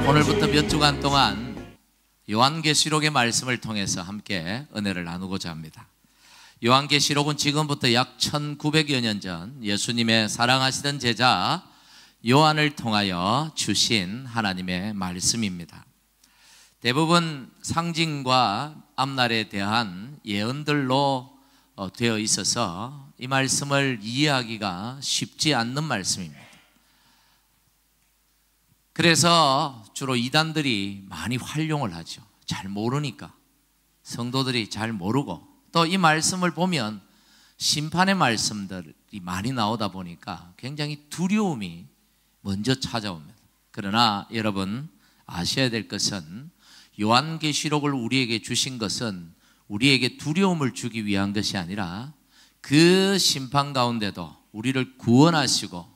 오늘부터 몇 주간 동안 요한계시록의 말씀을 통해서 함께 은혜를 나누고자 합니다. 요한계시록은 지금부터 약 1900여 년 전 예수님의 사랑하시던 제자 요한을 통하여 주신 하나님의 말씀입니다. 대부분 상징과 앞날에 대한 예언들로 되어 있어서 이 말씀을 이해하기가 쉽지 않는 말씀입니다. 그래서 주로 이단들이 많이 활용을 하죠. 잘 모르니까. 성도들이 잘 모르고 또 이 말씀을 보면 심판의 말씀들이 많이 나오다 보니까 굉장히 두려움이 먼저 찾아옵니다. 그러나 여러분 아셔야 될 것은 요한계시록을 우리에게 주신 것은 우리에게 두려움을 주기 위한 것이 아니라 그 심판 가운데도 우리를 구원하시고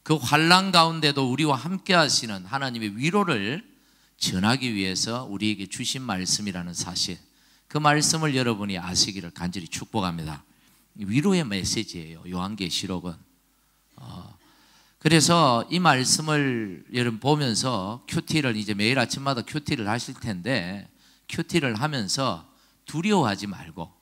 그 환난 가운데도 우리와 함께 하시는 하나님의 위로를 전하기 위해서 우리에게 주신 말씀이라는 사실, 그 말씀을 여러분이 아시기를 간절히 축복합니다. 위로의 메시지예요, 요한계시록은. 그래서 이 말씀을 여러분 보면서 큐티를 이제 매일 아침마다 큐티를 하실 텐데 큐티를 하면서 두려워하지 말고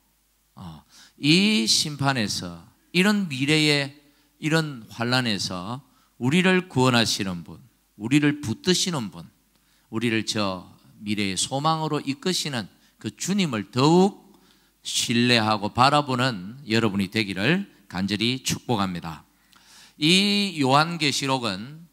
이 심판에서 이런 미래의 이런 환난에서 우리를 구원하시는 분, 우리를 붙드시는 분, 우리를 저 미래의 소망으로 이끄시는 그 주님을 더욱 신뢰하고 바라보는 여러분이 되기를 간절히 축복합니다. 이 요한계시록은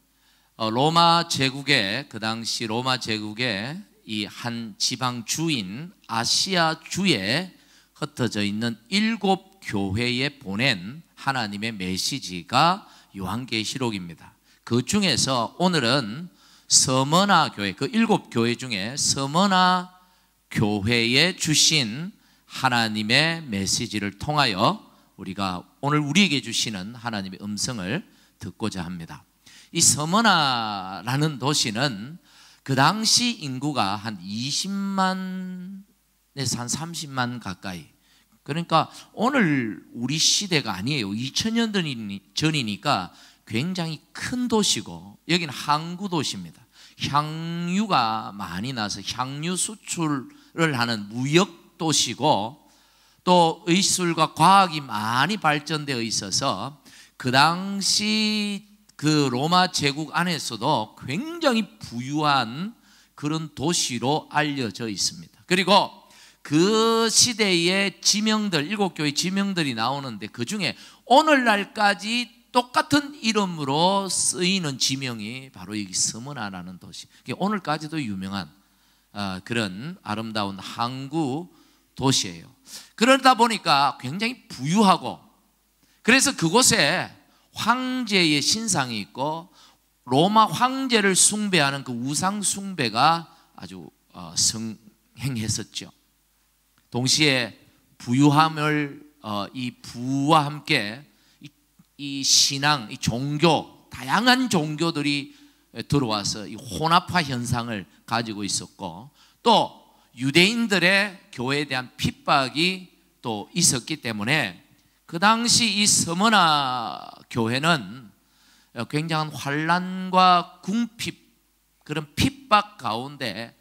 로마 제국의 그 당시 로마 제국의 이 한 지방 주인 아시아 주에 흩어져 있는 7 교회에 보낸 하나님의 메시지가 요한계시록입니다. 그 중에서 오늘은 서머나 교회, 그 7 교회 중에 서머나 교회에 주신 하나님의 메시지를 통하여 우리가 오늘 우리에게 주시는 하나님의 음성을 듣고자 합니다. 이 서머나라는 도시는 그 당시 인구가 한 20만에서 한 30만 가까이, 그러니까 오늘 우리 시대가 아니에요. 2000년 전이니까 굉장히 큰 도시고, 여기는 항구 도시입니다. 향유가 많이 나서 향유 수출을 하는 무역 도시고, 또 의술과 과학이 많이 발전되어 있어서 그 당시 그 로마 제국 안에서도 굉장히 부유한 그런 도시로 알려져 있습니다. 그리고 그 시대의 지명들, 7 교회 지명들이 나오는데 그 중에 오늘날까지 똑같은 이름으로 쓰이는 지명이 바로 여기 서머나라는 도시, 오늘까지도 유명한 그런 아름다운 항구 도시예요. 그러다 보니까 굉장히 부유하고, 그래서 그곳에 황제의 신상이 있고 로마 황제를 숭배하는 그 우상 숭배가 아주 성행했었죠. 동시에 부유함을 이 부와 함께 이 신앙, 이 종교, 다양한 종교들이 들어와서 이 혼합화 현상을 가지고 있었고, 또 유대인들의 교회에 대한 핍박이 또 있었기 때문에 그 당시 이 서머나 교회는 굉장한 환난과 궁핍, 그런 핍박 가운데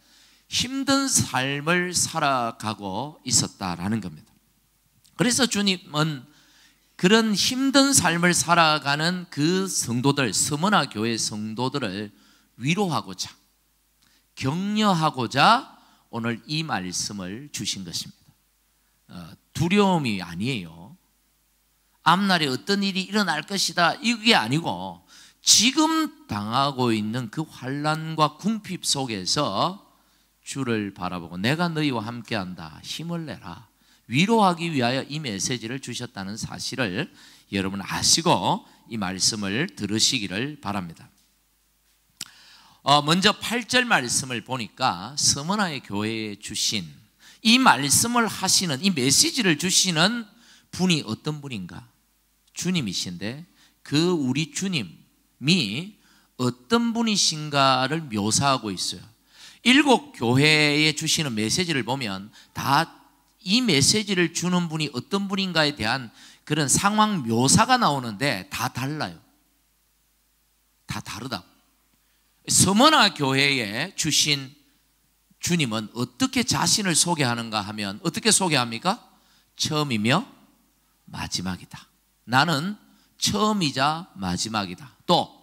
힘든 삶을 살아가고 있었다라는 겁니다. 그래서 주님은 그런 힘든 삶을 살아가는 그 성도들, 서머나 교회 성도들을 위로하고자, 격려하고자 오늘 이 말씀을 주신 것입니다. 두려움이 아니에요. 앞날에 어떤 일이 일어날 것이다, 이게 아니고 지금 당하고 있는 그 환난과 궁핍 속에서 주를 바라보고 내가 너희와 함께한다, 힘을 내라, 위로하기 위하여 이 메시지를 주셨다는 사실을 여러분 아시고 이 말씀을 들으시기를 바랍니다. 먼저 8절 말씀을 보니까 서머나의 교회에 주신 이 말씀을 하시는, 이 메시지를 주시는 분이 어떤 분인가? 주님이신데 그 우리 주님이 어떤 분이신가를 묘사하고 있어요. 7 교회에 주시는 메시지를 보면 다 이 메시지를 주는 분이 어떤 분인가에 대한 그런 상황 묘사가 나오는데 다 달라요. 다 다르다. 서머나 교회에 주신 주님은 어떻게 자신을 소개하는가 하면 어떻게 소개합니까? 처음이며 마지막이다. 나는 처음이자 마지막이다. 또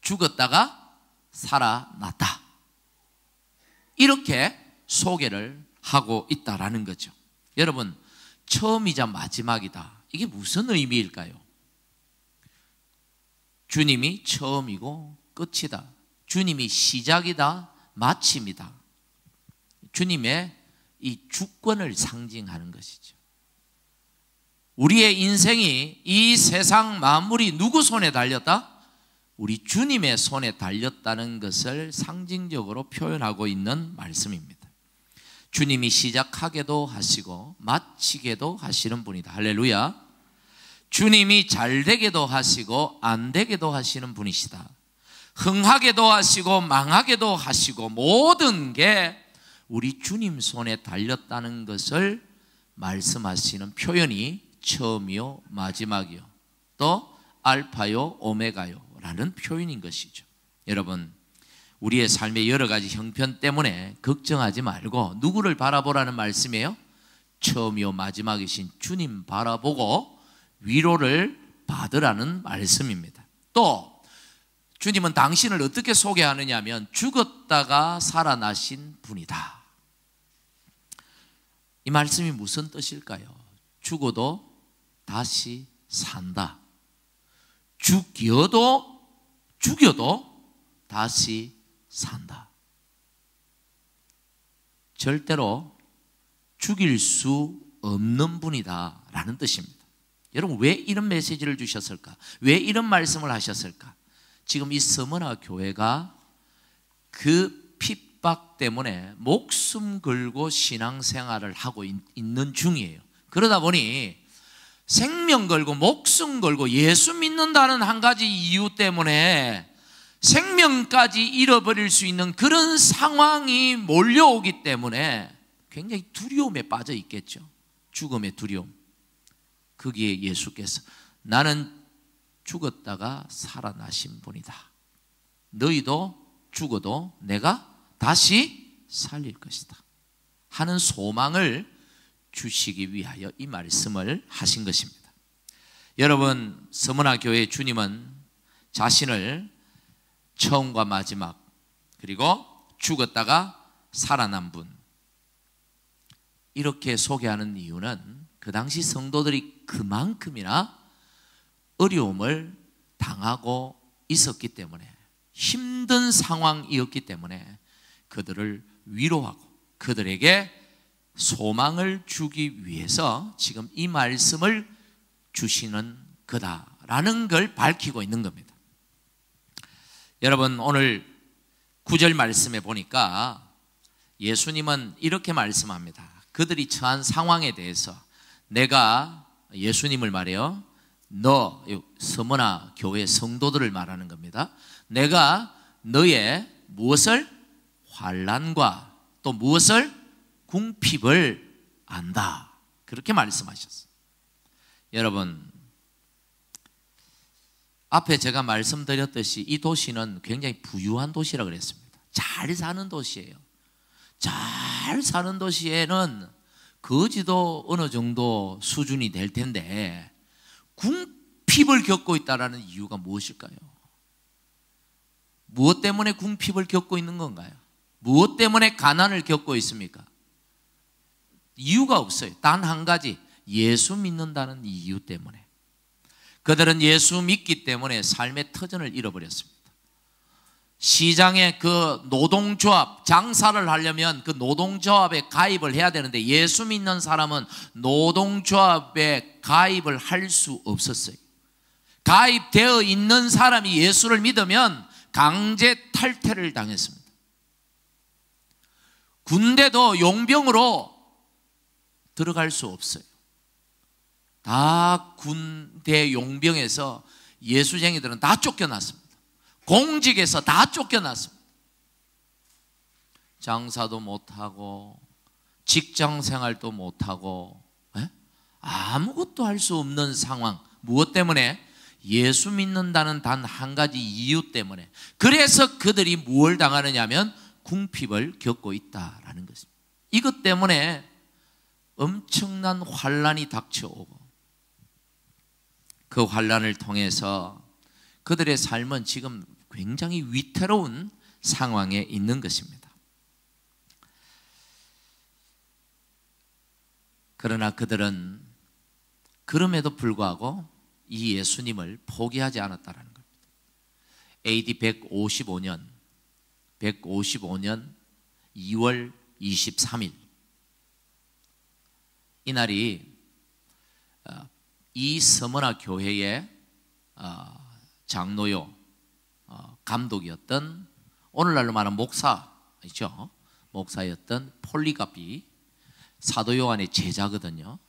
죽었다가 살아났다. 이렇게 소개를 하고 있다라는 거죠. 여러분, 처음이자 마지막이다. 이게 무슨 의미일까요? 주님이 처음이고 끝이다. 주님이 시작이다, 마침이다. 주님의 이 주권을 상징하는 것이죠. 우리의 인생이 이 세상 만물이 누구 손에 달렸다? 우리 주님의 손에 달렸다는 것을 상징적으로 표현하고 있는 말씀입니다. 주님이 시작하게도 하시고 마치게도 하시는 분이다. 할렐루야. 주님이 잘 되게도 하시고 안 되게도 하시는 분이시다. 흥하게도 하시고 망하게도 하시고 모든 게 우리 주님 손에 달렸다는 것을 말씀하시는 표현이 처음이요 마지막이요 또 알파요 오메가요 라는 표현인 것이죠. 여러분, 우리의 삶의 여러 가지 형편 때문에 걱정하지 말고 누구를 바라보라는 말씀이에요? 처음이요 마지막이신 주님 바라보고 위로를 받으라는 말씀입니다. 또 주님은 당신을 어떻게 소개하느냐 하면 죽었다가 살아나신 분이다. 이 말씀이 무슨 뜻일까요? 죽어도 다시 산다. 죽여도 다시 산다. 절대로 죽일 수 없는 분이다 라는 뜻입니다. 여러분, 왜 이런 메시지를 주셨을까? 왜 이런 말씀을 하셨을까? 지금 이 서머나 교회가 그 핍박 때문에 목숨 걸고 신앙생활을 하고 있는 중이에요. 그러다 보니 생명 걸고 목숨 걸고 예수 믿는다는 한 가지 이유 때문에 생명까지 잃어버릴 수 있는 그런 상황이 몰려오기 때문에 굉장히 두려움에 빠져 있겠죠. 죽음의 두려움. 거기에 예수께서 나는 죽었다가 살아나신 분이다. 너희도 죽어도 내가 다시 살릴 것이다 하는 소망을 주시기 위하여 이 말씀을 하신 것입니다. 여러분, 서머나 교회 주님은 자신을 처음과 마지막 그리고 죽었다가 살아난 분 이렇게 소개하는 이유는 그 당시 성도들이 그만큼이나 어려움을 당하고 있었기 때문에 힘든 상황이었기 때문에 그들을 위로하고 그들에게 소망을 주기 위해서 지금 이 말씀을 주시는 거다라는 걸 밝히고 있는 겁니다. 여러분, 오늘 9절 말씀에 보니까 예수님은 이렇게 말씀합니다. 그들이 처한 상황에 대해서 내가 예수님을 말해요. 너 서머나 교회 성도들을 말하는 겁니다. 내가 너의 무엇을 환난과 또 무엇을 궁핍을 안다. 그렇게 말씀하셨어요. 여러분, 앞에 제가 말씀드렸듯이 이 도시는 굉장히 부유한 도시라고 그랬습니다. 잘 사는 도시예요. 잘 사는 도시에는 거지도 어느 정도 수준이 될 텐데 궁핍을 겪고 있다는 이유가 무엇일까요? 무엇 때문에 궁핍을 겪고 있는 건가요? 무엇 때문에 가난을 겪고 있습니까? 이유가 없어요. 단 한 가지, 예수 믿는다는 이유 때문에. 그들은 예수 믿기 때문에 삶의 터전을 잃어버렸습니다. 시장에 그 노동조합, 장사를 하려면 그 노동조합에 가입을 해야 되는데 예수 믿는 사람은 노동조합에 가입을 할 수 없었어요. 가입되어 있는 사람이 예수를 믿으면 강제 탈퇴를 당했습니다. 군대도 용병으로 들어갈 수 없어요. 다 군대 용병에서 예수쟁이들은 다 쫓겨났습니다. 공직에서 다 쫓겨났습니다. 장사도 못하고 직장 생활도 못하고 아무것도 할 수 없는 상황. 무엇 때문에? 예수 믿는다는 단 한 가지 이유 때문에. 그래서 그들이 무엇을 당하느냐 하면 궁핍을 겪고 있다라는 것입니다. 이것 때문에 엄청난 환난이 닥쳐오고 그 환난을 통해서 그들의 삶은 지금 굉장히 위태로운 상황에 있는 것입니다. 그러나 그들은 그럼에도 불구하고 이 예수님을 포기하지 않았다는 겁니다. AD 155년 2월 23일 이날이 이 서머나 교회의 장로요 감독이었던, 오늘날로 말하면 목사이죠. 목사였던 폴리갑이 사도 요한의 제자거든요.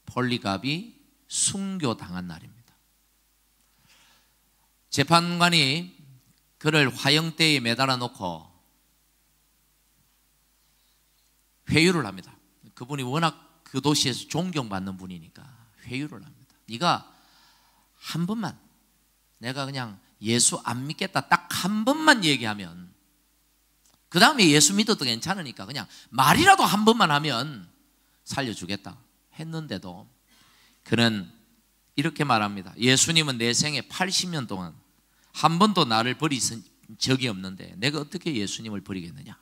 폴리갑이 순교당한 날입니다. 재판관이 그를 화형대에 매달아 놓고 회유를 합니다. 그분이 워낙 그 도시에서 존경받는 분이니까 회유를 합니다. 네가 한 번만, 내가 그냥 예수 안 믿겠다 딱 한 번만 얘기하면, 그 다음에 예수 믿어도 괜찮으니까 그냥 말이라도 한 번만 하면 살려주겠다 했는데도 그는 이렇게 말합니다. 예수님은 내 생에 80년 동안 한 번도 나를 버린 적이 없는데 내가 어떻게 예수님을 버리겠느냐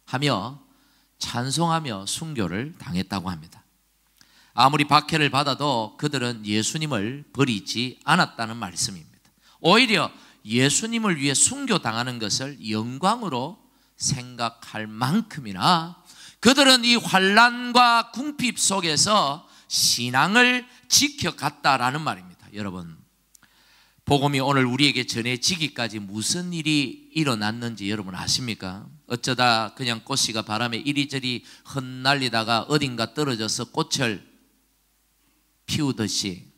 하며 찬송하며 순교를 당했다고 합니다. 아무리 박해를 받아도 그들은 예수님을 버리지 않았다는 말씀입니다. 오히려 예수님을 위해 순교당하는 것을 영광으로 생각할 만큼이나 그들은 이 환난과 궁핍 속에서 신앙을 지켜갔다라는 말입니다. 여러분, 복음이 오늘 우리에게 전해지기까지 무슨 일이 일어났는지 여러분 아십니까? 어쩌다 그냥 꽃씨가 바람에 이리저리 흩날리다가 어딘가 떨어져서 꽃을 피우듯이,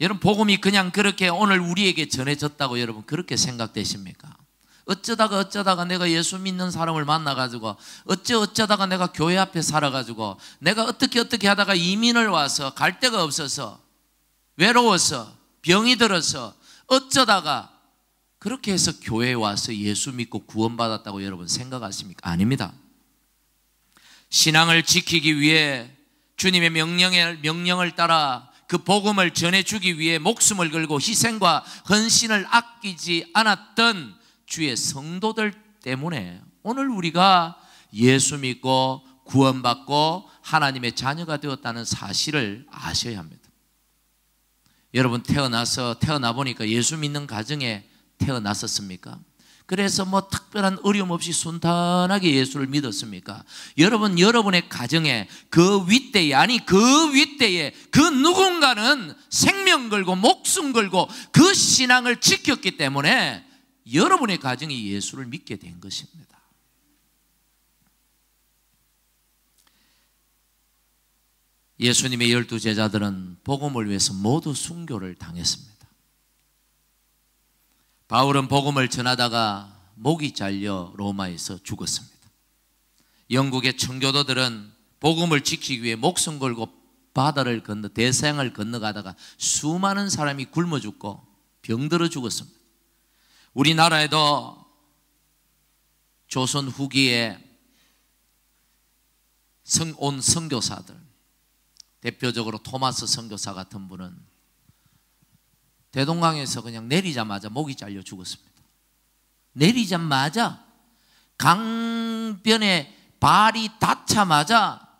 여러분 복음이 그냥 그렇게 오늘 우리에게 전해졌다고 여러분 그렇게 생각되십니까? 어쩌다가 내가 예수 믿는 사람을 만나가지고 어쩌다가 내가 교회 앞에 살아가지고 내가 어떻게 하다가 이민을 와서 갈 데가 없어서 외로워서 병이 들어서 어쩌다가 그렇게 해서 교회에 와서 예수 믿고 구원받았다고 여러분 생각하십니까? 아닙니다. 신앙을 지키기 위해 주님의 명령을 따라 그 복음을 전해주기 위해 목숨을 걸고 희생과 헌신을 아끼지 않았던 주의 성도들 때문에 오늘 우리가 예수 믿고 구원받고 하나님의 자녀가 되었다는 사실을 아셔야 합니다. 여러분 태어나 보니까 예수 믿는 가정에 태어났었습니까? 그래서 뭐 특별한 어려움 없이 순탄하게 예수를 믿었습니까? 여러분의 가정에 그 윗대에 그 누군가는 생명 걸고 목숨 걸고 그 신앙을 지켰기 때문에 여러분의 가정이 예수를 믿게 된 것입니다. 예수님의 12 제자들은 복음을 위해서 모두 순교를 당했습니다. 바울은 복음을 전하다가 목이 잘려 로마에서 죽었습니다. 영국의 청교도들은 복음을 지키기 위해 목숨 걸고 대서양을 건너가다가 수많은 사람이 굶어 죽고 병들어 죽었습니다. 우리나라에도 조선 후기에 온 선교사들, 대표적으로 토마스 선교사 같은 분은 대동강에서 그냥 내리자마자 목이 잘려 죽었습니다. 내리자마자 강변에 발이 닿자마자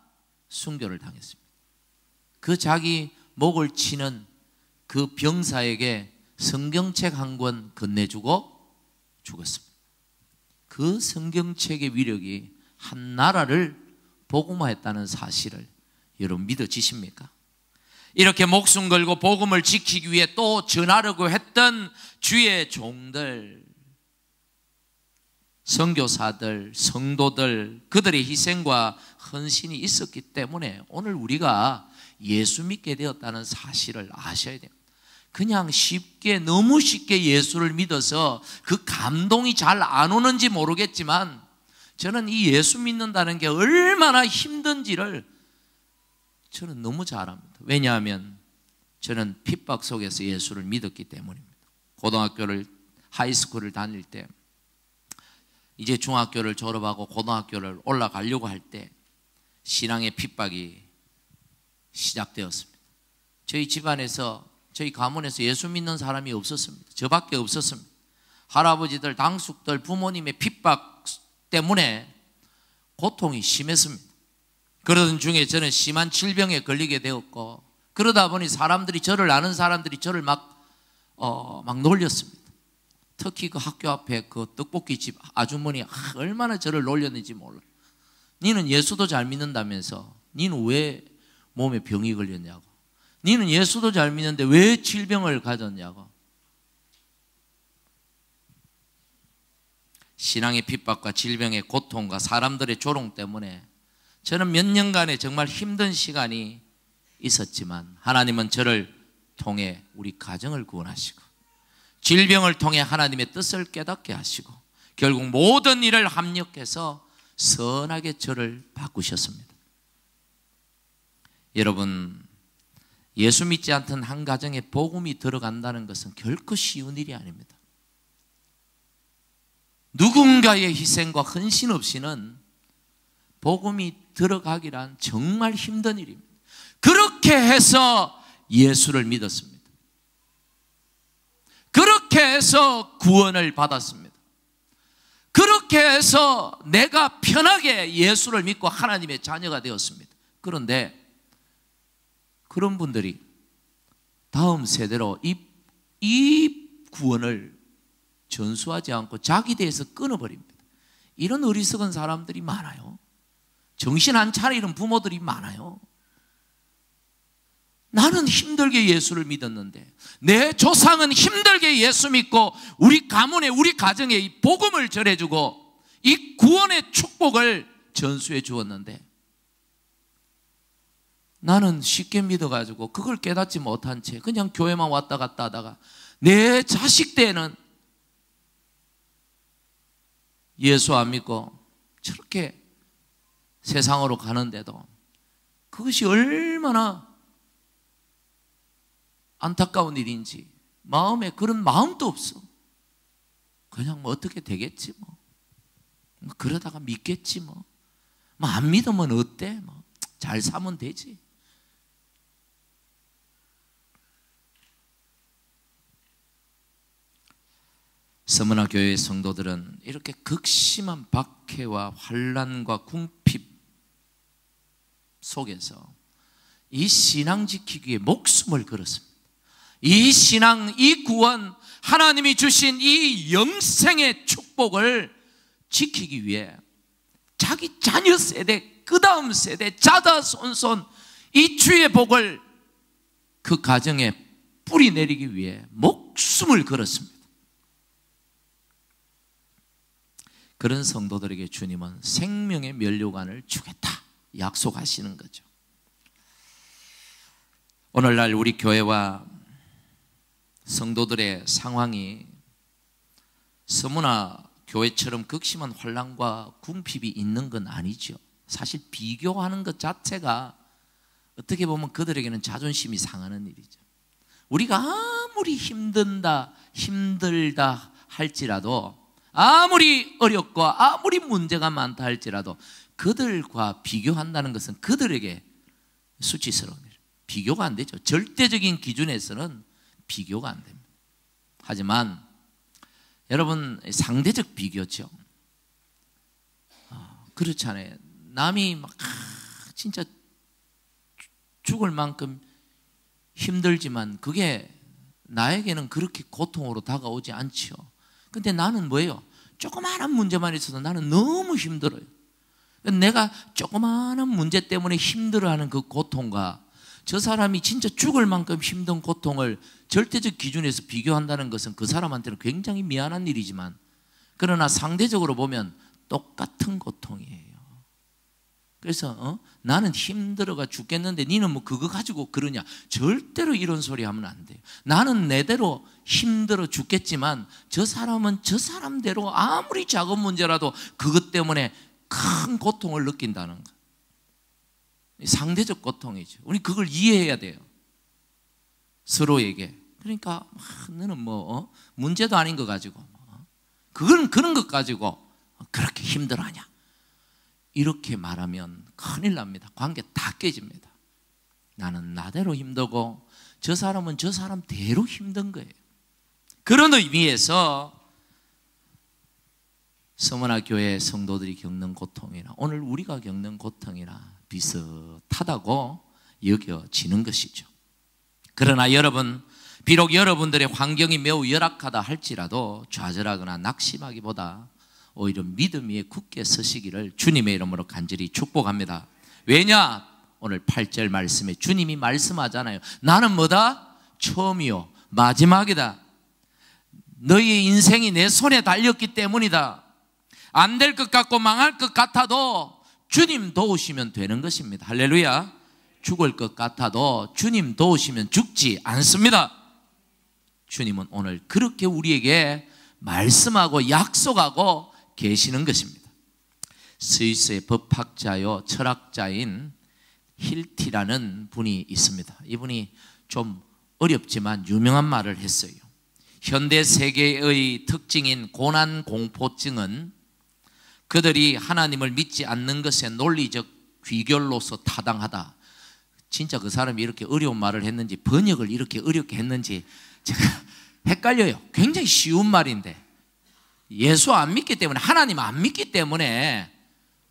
순교를 당했습니다. 그 자기 목을 치는 그 병사에게 성경책 한 권 건네주고 죽었습니다. 그 성경책의 위력이 한 나라를 복음화했다는 사실을 여러분 믿어지십니까? 이렇게 목숨 걸고 복음을 지키기 위해 또 전하려고 했던 주의 종들, 선교사들, 성도들, 그들의 희생과 헌신이 있었기 때문에 오늘 우리가 예수 믿게 되었다는 사실을 아셔야 됩니다. 그냥 너무 쉽게 예수를 믿어서 그 감동이 잘 안 오는지 모르겠지만 저는 이 예수 믿는다는 게 얼마나 힘든지를 저는 너무 잘 압니다. 왜냐하면 저는 핍박 속에서 예수를 믿었기 때문입니다. 고등학교를, 하이스쿨을 다닐 때, 이제 중학교를 졸업하고 고등학교를 올라가려고 할 때 신앙의 핍박이 시작되었습니다. 저희 집안에서, 저희 가문에서 예수 믿는 사람이 없었습니다. 저밖에 없었습니다. 할아버지들, 당숙들, 부모님의 핍박 때문에 고통이 심했습니다. 그러던 중에 저는 심한 질병에 걸리게 되었고, 그러다 보니 사람들이, 저를 아는 사람들이 저를 막 놀렸습니다. 특히 그 학교 앞에 그 떡볶이집 아주머니 얼마나 저를 놀렸는지 몰라요. 니는 예수도 잘 믿는다면서 니는 왜 몸에 병이 걸렸냐고, 니는 예수도 잘 믿는데 왜 질병을 가졌냐고. 신앙의 핍박과 질병의 고통과 사람들의 조롱 때문에 저는 몇 년간의 정말 힘든 시간이 있었지만, 하나님은 저를 통해 우리 가정을 구원하시고 질병을 통해 하나님의 뜻을 깨닫게 하시고 결국 모든 일을 합력해서 선하게 저를 바꾸셨습니다. 여러분, 예수 믿지 않던 한 가정에 복음이 들어간다는 것은 결코 쉬운 일이 아닙니다. 누군가의 희생과 헌신 없이는 복음이 들어가기란 정말 힘든 일입니다. 그렇게 해서 예수를 믿었습니다. 그렇게 해서 구원을 받았습니다. 그렇게 해서 내가 편하게 예수를 믿고 하나님의 자녀가 되었습니다. 그런데 그런 분들이 다음 세대로 이 구원을 전수하지 않고 자기 대해서 끊어버립니다. 이런 어리석은 사람들이 많아요. 정신 안 차리는 부모들이 많아요. 나는 힘들게 예수를 믿었는데, 내 조상은 힘들게 예수 믿고 우리 가문에, 우리 가정에 이 복음을 전해주고 이 구원의 축복을 전수해 주었는데, 나는 쉽게 믿어가지고 그걸 깨닫지 못한 채 그냥 교회만 왔다 갔다 하다가 내 자식 때는 예수 안 믿고 저렇게 세상으로 가는데도 그것이 얼마나 안타까운 일인지 마음에 그런 마음도 없어. 그냥 뭐 어떻게 되겠지 뭐 그러다가 믿겠지 뭐 안 믿으면 어때 뭐 잘 사면 되지. 서문화 교회의 성도들은 이렇게 극심한 박해와 환난과 궁핍 속에서 이 신앙 지키기 위해 목숨을 걸었습니다. 이 신앙, 이 구원, 하나님이 주신 이 영생의 축복을 지키기 위해 자기 자녀 세대, 그 다음 세대, 자자손손 이 주의 복을 그 가정에 뿌리 내리기 위해 목숨을 걸었습니다. 그런 성도들에게 주님은 생명의 면류관을 주겠다 약속하시는 거죠. 오늘날 우리 교회와 성도들의 상황이 서문화 교회처럼 극심한 환난과 궁핍이 있는 건 아니죠. 사실 비교하는 것 자체가 어떻게 보면 그들에게는 자존심이 상하는 일이죠. 우리가 아무리 힘들다 할지라도, 아무리 어렵고 아무리 문제가 많다 할지라도 그들과 비교한다는 것은 그들에게 수치스러운 일, 비교가 안 되죠. 절대적인 기준에서는 비교가 안 됩니다. 하지만 여러분, 상대적 비교죠. 그렇잖아요. 남이 막 진짜 죽을 만큼 힘들지만 그게 나에게는 그렇게 고통으로 다가오지 않죠. 근데 나는 뭐예요? 조그마한 문제만 있어도 나는 너무 힘들어요. 내가 조그마한 문제 때문에 힘들어하는 그 고통과 저 사람이 진짜 죽을 만큼 힘든 고통을 절대적 기준에서 비교한다는 것은 그 사람한테는 굉장히 미안한 일이지만, 그러나 상대적으로 보면 똑같은 고통이에요. 그래서 나는 힘들어가 죽겠는데 니는 뭐 그거 가지고 그러냐, 절대로 이런 소리 하면 안 돼요. 나는 내대로 힘들어 죽겠지만 저 사람은 저 사람대로 아무리 작은 문제라도 그것 때문에 큰 고통을 느낀다는 것. 상대적 고통이죠. 우리 그걸 이해해야 돼요. 서로에게. 그러니까 너는 문제도 아닌 거 가지고 그건 그런 것 가지고 그렇게 힘들어하냐, 이렇게 말하면 큰일 납니다. 관계 다 깨집니다. 나는 나대로 힘들고 저 사람은 저 사람대로 힘든 거예요. 그런 의미에서 서머나 교회 성도들이 겪는 고통이나 오늘 우리가 겪는 고통이나 비슷하다고 여겨지는 것이죠. 그러나 여러분, 비록 여러분들의 환경이 매우 열악하다 할지라도 좌절하거나 낙심하기보다 오히려 믿음 위에 굳게 서시기를 주님의 이름으로 간절히 축복합니다. 왜냐? 오늘 8절 말씀에 주님이 말씀하잖아요. 나는 뭐다? 처음이요 마지막이다. 너희의 인생이 내 손에 달렸기 때문이다. 안 될 것 같고 망할 것 같아도 주님 도우시면 되는 것입니다. 할렐루야. 죽을 것 같아도 주님 도우시면 죽지 않습니다. 주님은 오늘 그렇게 우리에게 말씀하고 약속하고 계시는 것입니다. 스위스의 법학자요 철학자인 힐티라는 분이 있습니다. 이분이 좀 어렵지만 유명한 말을 했어요. 현대 세계의 특징인 고난공포증은 그들이 하나님을 믿지 않는 것에 논리적 귀결로서 타당하다. 진짜 그 사람이 이렇게 어려운 말을 했는지 번역을 이렇게 어렵게 했는지 제가 헷갈려요. 굉장히 쉬운 말인데 예수 안 믿기 때문에, 하나님 안 믿기 때문에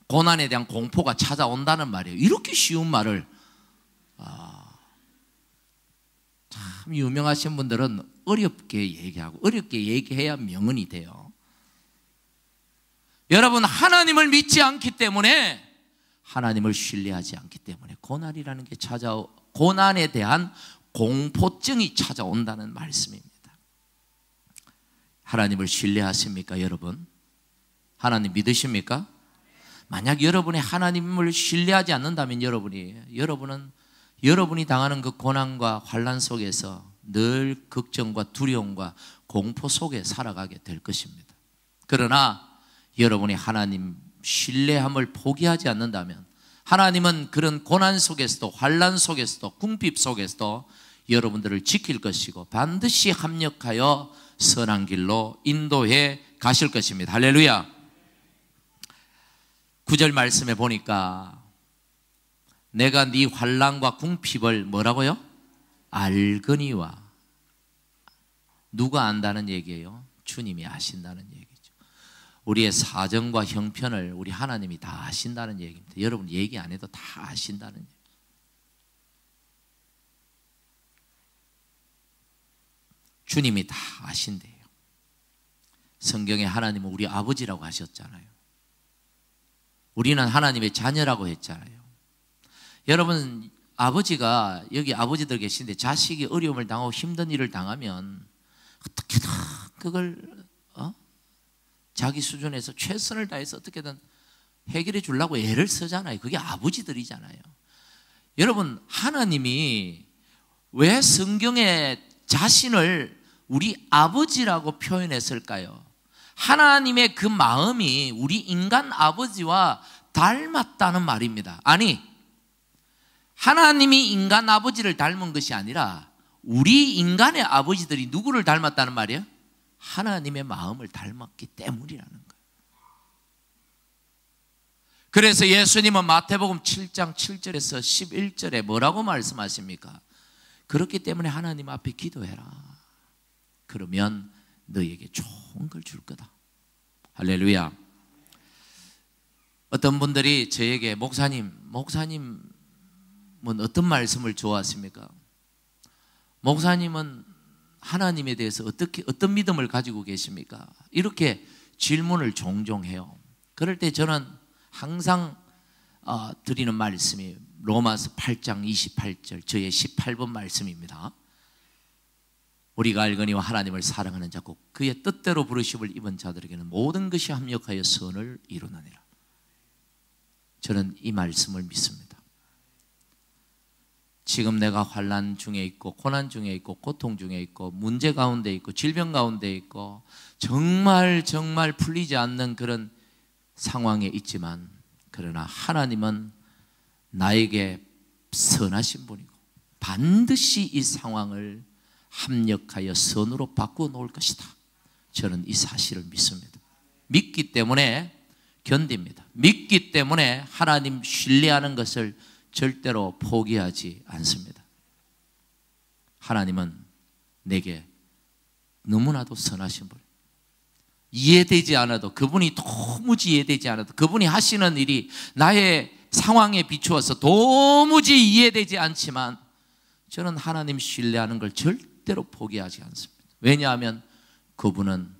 고난에 대한 공포가 찾아온다는 말이에요. 이렇게 쉬운 말을 참 유명하신 분들은 어렵게 얘기하고 어렵게 얘기해야 명언이 돼요. 여러분, 하나님을 믿지 않기 때문에, 하나님을 신뢰하지 않기 때문에 고난이라는 게 고난에 대한 공포증이 찾아온다는 말씀입니다. 하나님을 신뢰하십니까, 여러분? 하나님 믿으십니까? 만약 여러분이 하나님을 신뢰하지 않는다면 여러분은 여러분이 당하는 그 고난과 환난 속에서 늘 걱정과 두려움과 공포 속에 살아가게 될 것입니다. 그러나 여러분이 하나님 신뢰함을 포기하지 않는다면 하나님은 그런 고난 속에서도 환난 속에서도 궁핍 속에서도 여러분들을 지킬 것이고 반드시 합력하여 선한 길로 인도해 가실 것입니다. 할렐루야. 9절 말씀에 보니까 내가 네 환난과 궁핍을 뭐라고요? 알거니와. 누가 안다는 얘기예요? 주님이 아신다는 얘기죠. 우리의 사정과 형편을 우리 하나님이 다 아신다는 얘기입니다. 여러분 얘기 안 해도 다 아신다는 얘기. 주님이 다 아신대요. 성경에 하나님은 우리 아버지라고 하셨잖아요. 우리는 하나님의 자녀라고 했잖아요. 여러분, 아버지가, 여기 아버지들 계신데 자식이 어려움을 당하고 힘든 일을 당하면 어떻게든 그걸 자기 수준에서 최선을 다해서 어떻게든 해결해 주려고 애를 쓰잖아요. 그게 아버지들이잖아요. 여러분, 하나님이 왜 성경에 자신을 우리 아버지라고 표현했을까요? 하나님의 그 마음이 우리 인간 아버지와 닮았다는 말입니다. 아니, 하나님이 인간 아버지를 닮은 것이 아니라 우리 인간의 아버지들이 누구를 닮았다는 말이에요? 하나님의 마음을 닮았기 때문이라는 거예요. 그래서 예수님은 마태복음 7장 7절에서 11절에 뭐라고 말씀하십니까? 그렇기 때문에 하나님 앞에 기도해라. 그러면 너에게 좋은 걸 줄 거다. 할렐루야. 어떤 분들이 저에게 목사님은 어떤 말씀을 좋아하십니까? 목사님은 하나님에 대해서 어떤 믿음을 가지고 계십니까? 이렇게 질문을 종종 해요. 그럴 때 저는 항상 드리는 말씀이 로마서 8장 28절, 저의 18번 말씀입니다. 우리가 알거니와 하나님을 사랑하는 자고 그의 뜻대로 부르심을 입은 자들에게는 모든 것이 합력하여 선을 이루느니라. 저는 이 말씀을 믿습니다. 지금 내가 환난 중에 있고 고난 중에 있고 고통 중에 있고 문제 가운데 있고 질병 가운데 있고 정말 풀리지 않는 그런 상황에 있지만 그러나 하나님은 나에게 선하신 분이고 반드시 이 상황을 합력하여 선으로 바꾸어 놓을 것이다. 저는 이 사실을 믿습니다. 믿기 때문에 견딥니다. 믿기 때문에 하나님 신뢰하는 것을 절대로 포기하지 않습니다. 하나님은 내게 너무나도 선하신 분, 이해되지 않아도, 그분이 도무지 이해되지 않아도, 그분이 하시는 일이 나의 상황에 비추어서 도무지 이해되지 않지만 저는 하나님 신뢰하는 걸 절대로 포기하지 않습니다. 왜냐하면 그분은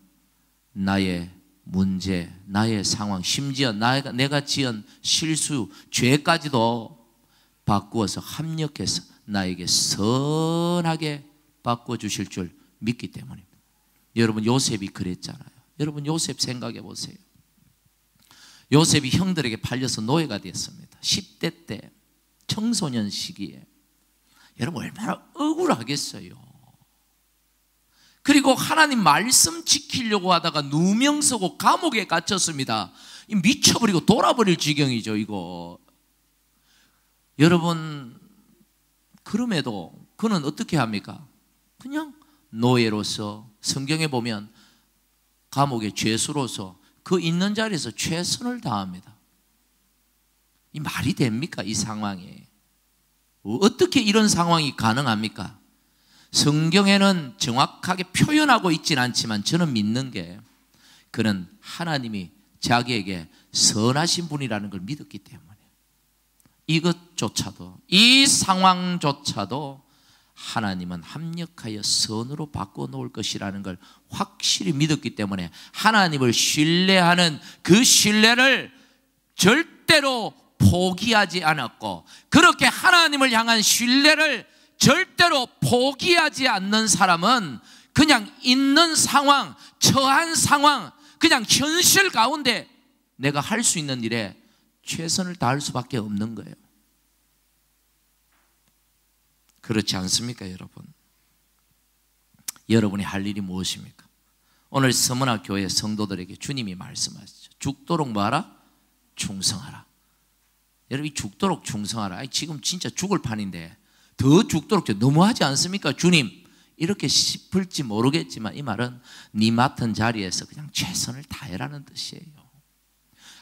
나의 문제, 나의 상황, 심지어 내가 지은 실수, 죄까지도 바꾸어서 합력해서 나에게 선하게 바꿔주실 줄 믿기 때문입니다. 여러분, 요셉이 그랬잖아요. 여러분, 요셉 생각해 보세요. 요셉이 형들에게 팔려서 노예가 됐습니다. 10대 때, 청소년 시기에. 여러분, 얼마나 억울하겠어요. 그리고 하나님 말씀 지키려고 하다가 누명 쓰고 감옥에 갇혔습니다. 미쳐버리고 돌아버릴 지경이죠, 이거. 여러분, 그럼에도 그는 어떻게 합니까? 그냥 노예로서, 성경에 보면 감옥의 죄수로서 그 있는 자리에서 최선을 다합니다. 이 말이 됩니까? 이 상황에. 어떻게 이런 상황이 가능합니까? 성경에는 정확하게 표현하고 있지는 않지만 저는 믿는 게 그는 하나님이 자기에게 선하신 분이라는 걸 믿었기 때문에 이것조차도, 이 상황조차도 하나님은 합력하여 선으로 바꿔놓을 것이라는 걸 확실히 믿었기 때문에 하나님을 신뢰하는 그 신뢰를 절대로 포기하지 않았고, 그렇게 하나님을 향한 신뢰를 절대로 포기하지 않는 사람은 그냥 있는 상황, 처한 상황, 그냥 현실 가운데 내가 할 수 있는 일에 최선을 다할 수밖에 없는 거예요. 그렇지 않습니까, 여러분? 여러분이 할 일이 무엇입니까? 오늘 서문화 교회 성도들에게 주님이 말씀하시죠. 죽도록 뭐하라? 충성하라. 여러분, 이 죽도록 충성하라. 지금 진짜 죽을 판인데 더 죽도록 너무하지 않습니까? 주님, 이렇게 싶을지 모르겠지만 이 말은 네 맡은 자리에서 그냥 최선을 다해라는 뜻이에요.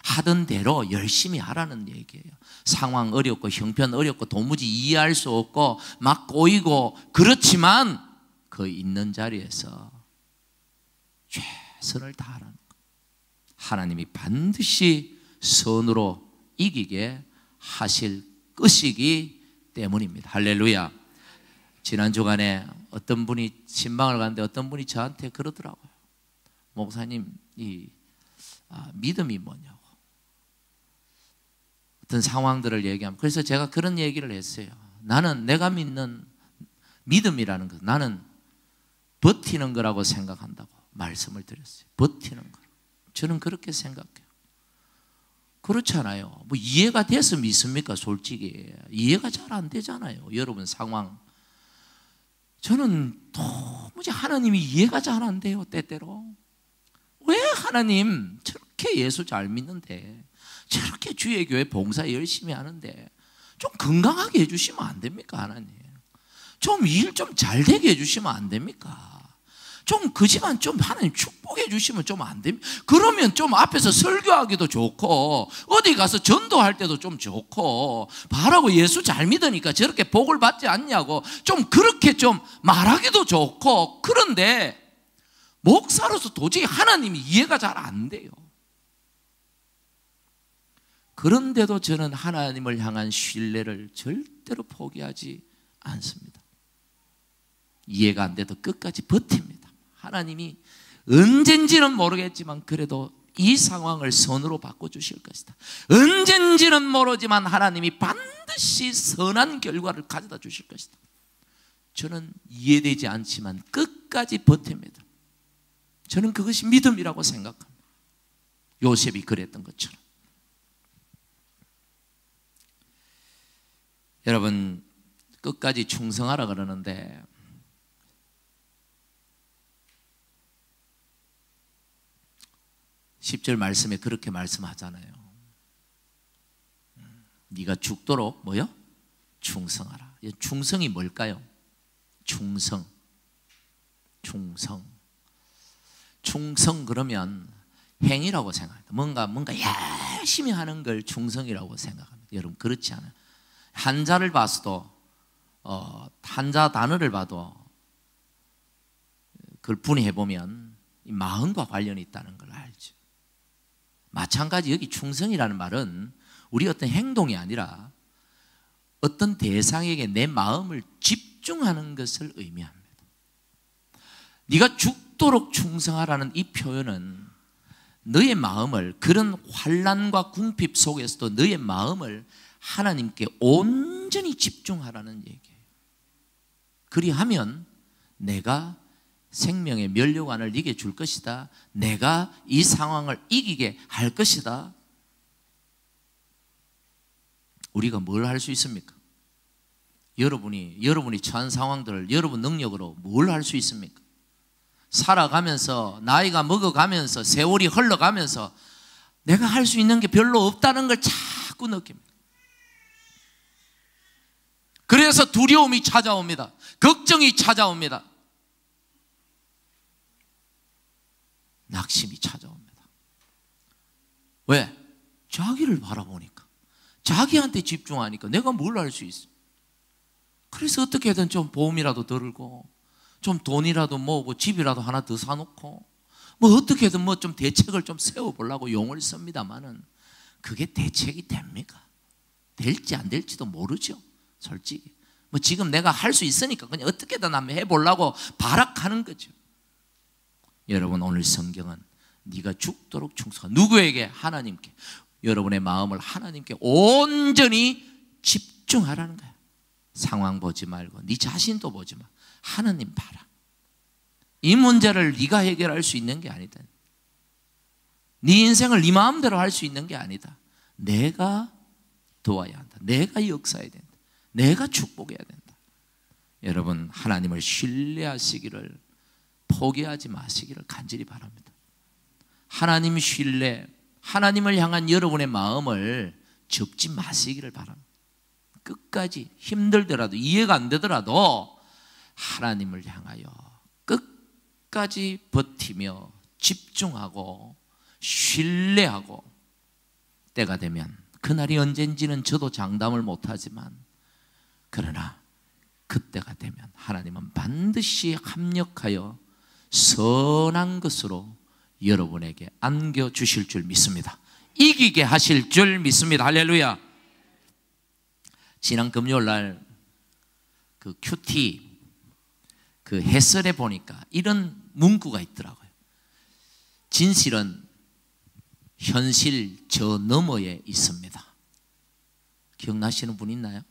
하던 대로 열심히 하라는 얘기예요. 상황 어렵고 형편 어렵고 도무지 이해할 수 없고 막 꼬이고 그렇지만 그 있는 자리에서 최선을 다하라는 것. 하나님이 반드시 선으로 이기게 하실 것이기 때문입니다. 할렐루야. 지난 주간에 어떤 분이 신방을 갔는데 어떤 분이 저한테 그러더라고요. 목사님, 믿음이 뭐냐고. 어떤 상황들을 얘기하면, 그래서 제가 그런 얘기를 했어요. 나는 내가 믿는 믿음이라는 것, 나는 버티는 거라고 생각한다고 말씀을 드렸어요. 버티는 거. 저는 그렇게 생각해요. 그렇잖아요. 뭐 이해가 돼서 믿습니까? 솔직히 이해가 잘 안 되잖아요. 여러분 상황. 저는 도무지 하나님이 이해가 잘 안 돼요. 때때로. 왜 하나님 저렇게 예수 잘 믿는데, 저렇게 주의 교회 봉사 열심히 하는데 좀 건강하게 해주시면 안 됩니까? 하나님 좀 일 좀 잘 되게 해주시면 안 됩니까? 좀 그 집안 좀 하나님 축복해 주시면 좀 안 됩니까? 그러면 좀 앞에서 설교하기도 좋고 어디 가서 전도할 때도 좀 좋고, 바라고 예수 잘 믿으니까 저렇게 복을 받지 않냐고 좀 그렇게 좀 말하기도 좋고. 그런데 목사로서 도저히 하나님이 이해가 잘 안 돼요. 그런데도 저는 하나님을 향한 신뢰를 절대로 포기하지 않습니다. 이해가 안 돼도 끝까지 버팁니다. 하나님이 언젠지는 모르겠지만 그래도 이 상황을 선으로 바꿔주실 것이다. 언젠지는 모르지만 하나님이 반드시 선한 결과를 가져다 주실 것이다. 저는 이해되지 않지만 끝까지 버팁니다. 저는 그것이 믿음이라고 생각합니다. 요셉이 그랬던 것처럼. 여러분, 끝까지 충성하라 그러는데 10절 말씀에 그렇게 말씀하잖아요. 네가 죽도록 뭐요? 충성하라. 충성이 뭘까요? 충성. 충성 그러면 행위라고 생각합니다. 뭔가 열심히 하는 걸 충성이라고 생각합니다. 여러분 그렇지 않아요. 한자를 봐서도 한자 단어를 봐도 그걸 분해해 보면 마음과 관련이 있다는 걸 알죠. 마찬가지 여기 충성이라는 말은 우리 어떤 행동이 아니라 어떤 대상에게 내 마음을 집중하는 것을 의미합니다. 네가 죽도록 충성하라는 이 표현은 너의 마음을, 그런 환난과 궁핍 속에서도 너의 마음을 하나님께 온전히 집중하라는 얘기예요. 그리하면 내가 생명의 면류관을 네게 줄 것이다. 내가 이 상황을 이기게 할 것이다. 우리가 뭘 할 수 있습니까? 여러분이 처한 상황들을 여러분 능력으로 뭘 할 수 있습니까? 살아가면서, 나이가 먹어가면서, 세월이 흘러가면서 내가 할 수 있는 게 별로 없다는 걸 자꾸 느낍니다. 그래서 두려움이 찾아옵니다. 걱정이 찾아옵니다. 낙심이 찾아옵니다. 왜? 자기를 바라보니까, 자기한테 집중하니까 내가 뭘 할 수 있어? 그래서 어떻게든 좀 보험이라도 들고 좀 돈이라도 모으고 집이라도 하나 더 사놓고 뭐 어떻게든 뭐 좀 대책을 좀 세워보려고 용을 씁니다만은 그게 대책이 됩니까? 될지 안 될지도 모르죠. 솔직히 뭐 지금 내가 할 수 있으니까 그냥 어떻게든 한번 해보려고 발악하는 거죠. 여러분 오늘 성경은 네가 죽도록 충성하라. 누구에게? 하나님께. 여러분의 마음을 하나님께 온전히 집중하라는 거야. 상황 보지 말고 네 자신도 보지 마. 하나님 봐라. 이 문제를 네가 해결할 수 있는 게 아니다. 네 인생을 네 마음대로 할 수 있는 게 아니다. 내가 도와야 한다. 내가 역사해야 된다. 내가 축복해야 된다. 여러분 하나님을 신뢰하시기를 포기하지 마시기를 간절히 바랍니다. 하나님 신뢰, 하나님을 향한 여러분의 마음을 접지 마시기를 바랍니다. 끝까지 힘들더라도 이해가 안 되더라도 하나님을 향하여 끝까지 버티며 집중하고 신뢰하고 때가 되면, 그날이 언젠지는 저도 장담을 못하지만 그러나 그때가 되면 하나님은 반드시 합력하여 선한 것으로 여러분에게 안겨주실 줄 믿습니다. 이기게 하실 줄 믿습니다. 할렐루야. 지난 금요일 날 그 큐티 그 해설에 보니까 이런 문구가 있더라고요. 진실은 현실 저 너머에 있습니다. 기억나시는 분 있나요?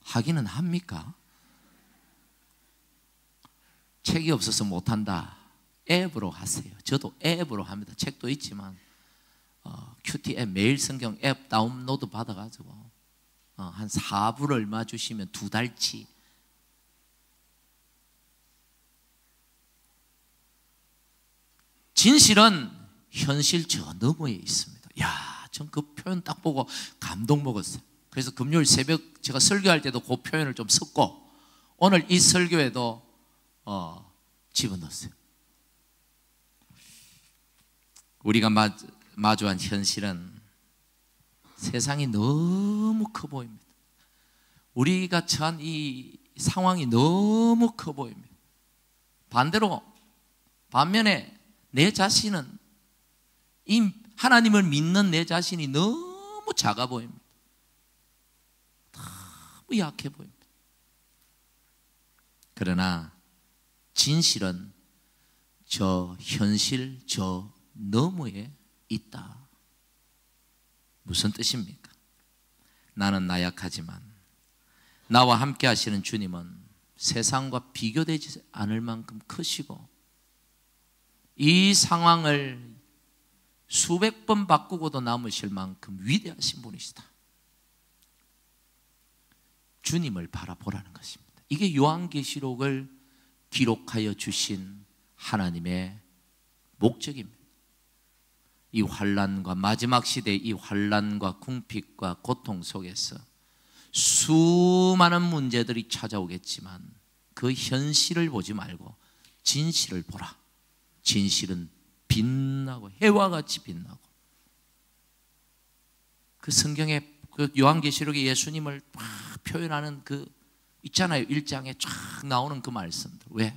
하기는 합니까? 책이 없어서 못한다. 앱으로 하세요. 저도 앱으로 합니다. 책도 있지만 큐티 앱, 매일 성경 앱 다운로드 받아가지고 한 4불 얼마 주시면 2달치. 진실은 현실 저 너머에 있습니다. 야, 전 그 표현 딱 보고 감동 먹었어요. 그래서 금요일 새벽 제가 설교할 때도 그 표현을 좀 썼고 오늘 이 설교에도 집어넣었어요. 우리가 마주한 현실은 세상이 너무 커 보입니다. 우리가 처한 이 상황이 너무 커 보입니다. 반면에 내 자신은, 이 하나님을 믿는 내 자신이 너무 작아 보입니다. 너무 약해 보입니다. 그러나 진실은 저 현실 저 너머에 있다. 무슨 뜻입니까? 나는 나약하지만 나와 함께 하시는 주님은 세상과 비교되지 않을 만큼 크시고 이 상황을 수백 번 바꾸고도 남으실 만큼 위대하신 분이시다. 주님을 바라보라는 것입니다. 이게 요한계시록을 기록하여 주신 하나님의 목적입니다. 이 환난과 마지막 시대의 이 환난과 궁핍과 고통 속에서 수많은 문제들이 찾아오겠지만 그 현실을 보지 말고 진실을 보라. 진실은 빛나고 해와 같이 빛나고, 그 성경에 그 요한계시록에 예수님을 막 표현하는 그 있잖아요. 1장에 쫙 나오는 그 말씀들. 왜?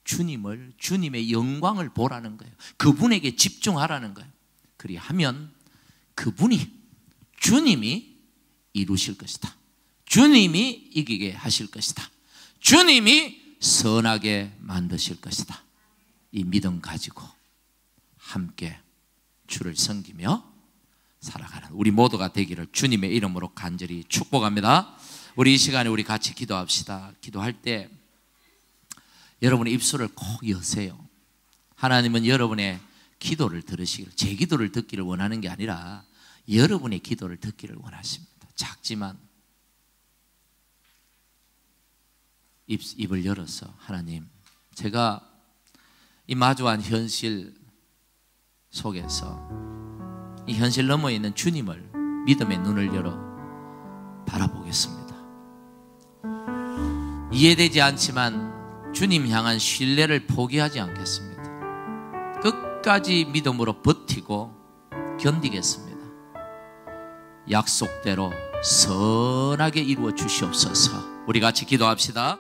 주님의 영광을 보라는 거예요. 그분에게 집중하라는 거예요. 그리하면 주님이 이루실 것이다. 주님이 이기게 하실 것이다. 주님이 선하게 만드실 것이다. 이 믿음 가지고 함께 주를 섬기며 살아가는 우리 모두가 되기를 주님의 이름으로 간절히 축복합니다. 우리 이 시간에 우리 같이 기도합시다. 기도할 때 여러분의 입술을 꼭 여세요. 하나님은 여러분의 기도를 들으시기를, 제 기도를 듣기를 원하는 게 아니라 여러분의 기도를 듣기를 원하십니다. 작지만 입을 열어서, 하나님, 제가 이 마주한 현실 속에서 이 현실 너머에 있는 주님을 믿음의 눈을 열어 바라보겠습니다. 이해되지 않지만 주님 향한 신뢰를 포기하지 않겠습니다. 끝까지 믿음으로 버티고 견디겠습니다. 약속대로 선하게 이루어 주시옵소서. 우리 같이 기도합시다.